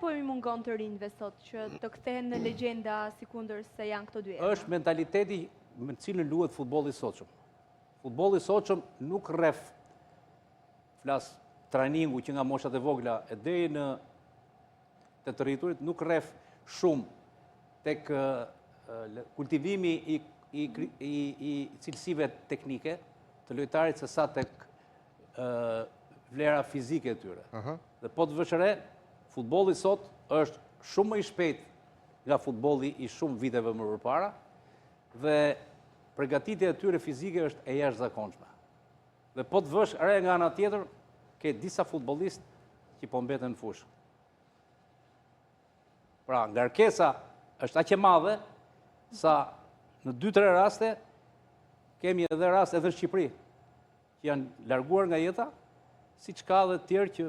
po i mungon të rinjve sot që të kthehen në legjenda sikundër se janë këto dy emra? Është mentaliteti me cilën luhet futbolli i sotshëm. Futbolli i sotshëm nuk rref flas trajningu që nga moshat e vogla e deri në të territorit, nuk rref shumë tek kultivimi i cilësive teknike të lojtarit se sa tek vlera fizike e tyre. Dhe po të vësh re, futbolli sot është shumë më i shpejt nga futbolli i shumë viteve më përpara dhe përgatitja e tyre fizike është e jashtëzakonshme. Dhe po të vësh re nga ana tjetër, ke disa futbollistë që po mbeten në fushë. Pra, ngarkesa është aq e madhe sa në 2-3 raste kemi edhe raste edhe në Shqipëri që janë larguar nga jeta, siç ka edhe të tjerë që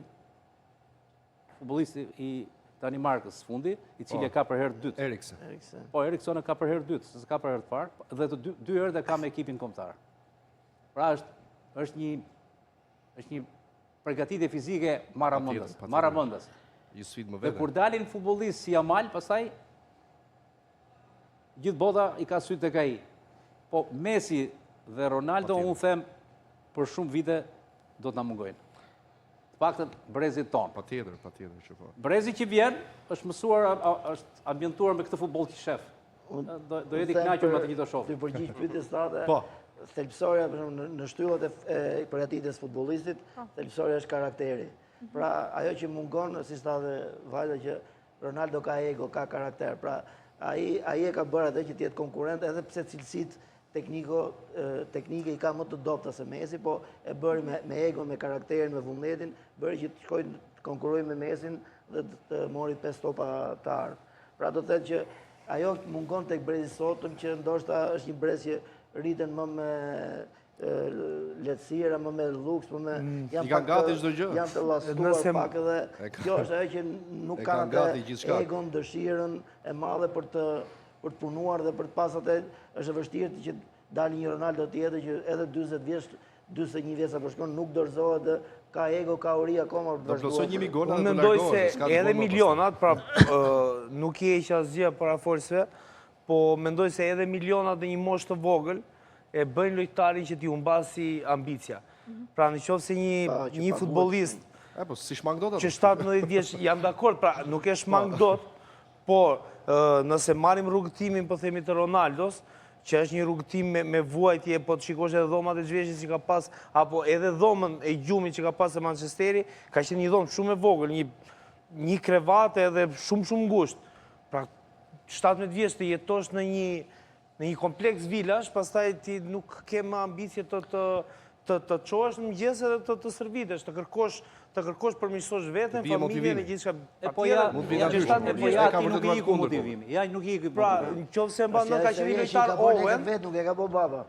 futbollisti i Danimarkës fundi, i cili e ka për herë dytë. Eriksen. Po, Eriksen e ka për herë dytë, se ka për herë të parë, dhe të dy herët e ka me ekipin kombëtar. Pra është një përgatitje fizike marramëndës. Dhe kur dalin futbollistë si Yamal, pastaj gjithë bota i ka sy tek ai. Po Messi dhe Ronaldo, unë them, për shumë vite do të na mungojnë. Të paktën brezit ton. Patjetër që po. Brezi që vjen është mësuar, është ambientuar me këtë futboll që shef. Do jeti kënaqur me të gjithë shoh. Të përgjigj pyetjes sate. Po. Thelbësoria në shtyllat e përgatitjes futbollistit, thelbësoria është karakteri. Pra ajo që mungon, si tha dhe Vajda, që Ronaldo ka ego, ka karakter. Pra ai e ka bërë atë që të jetë konkurrent, edhe pse cilësitë teknike i ka më të dobta se Messi, po e bëri me ego, me karakterin, me vullnetin, bëri që të shkojë të konkurrojë me Messin dhe të mori 5 topa të ardhmë. Pra do të thotë që ajo mungon tek brezi sotëm, që ndoshta është një brez që rriten më me lehtësira, më me luks, më me janë të llasuar pak edhe kjo është ajo që nuk kanë atë egon, dëshirën e madhe për të punuar dhe për të pas atë. Është e vështirë që dalë një Ronaldo tjetër që edhe 40 vjeç, 41 vjeç apo shkon, nuk dorëzohet dhe ka ego, ka uri akoma për të vazhduar. Unë mendoj se edhe milionat, pra nuk i heq asgjë para forcëve, po mendoj se edhe milionat në një moshë të vogël e bëjnë lojtarin që t'i humbasi ambicia. Pra në qoftë se një futbollist që 17 vjeç, jam dakord, pra nuk e shmang dot, por nëse marrim rrugëtimin, po themi, të Ronaldos, që është një rrugëtim me vuajtje, po të shikosh edhe dhomat e zhveshjes që ka pas, apo edhe dhomën e gjumit që ka pas e Manchesteri, ka qenë një dhomë shumë e vogël, një krevate edhe shumë ngushtë. Pra 17 vjeç të jetosh në një kompleks vilash, pastaj ti nuk ke më ambicje të çohesh në mëngjes edhe të stërvitesh, të kërkosh përmirësosh veten, familjen e gjithçka. Po ja, ti nuk i iku motivimi. Ja, nuk i iku. Pra, nëse mban ka qenë lojtar Owen, nuk e ka bë baba.